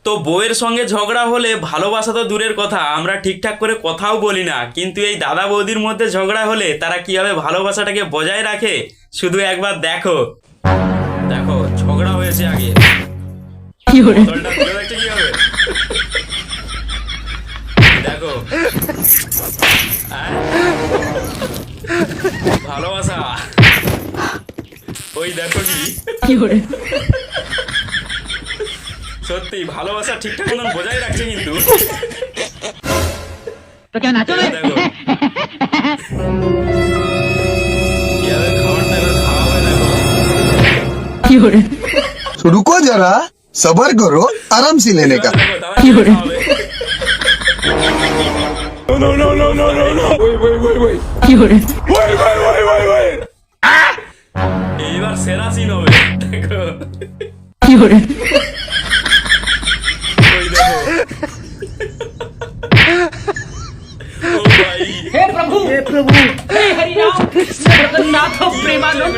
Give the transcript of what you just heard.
তো বউয়ের সঙ্গে ঝগড়া হলে ভালোবাসা তো দূরের কথা, আমরা ঠিকঠাক করে কথাও বলি না, কিন্তু এই দাদা বৌদির মধ্যে ঝগড়া হলে তারা কিভাবে ভালোবাসাটাকে বজায় রাখে শুধু একবার দেখো। দেখো ঝগড়া হয়েছে আগে, বোতলটা তুলে রাখছে কিভাবে, দেখো ভালোবাসা ওই দেখো কি সত্যি ভালোবাসা ঠিকঠাক মতন বজায় রাখছে কিন্তু। দেখো কিভাবে খাবারটা এবার খাওয়া হবে দেখো। रुको जरा सबर करो आराम से लेने का। দেখো দাদা কিভাবে খাওয়াবে। এইবার সেরা সিন হবে দেখো। ওই দেখো ও ভাই हे प्रभु हे हरि राम कृष्ण जगन्नाथ प्रेमानंद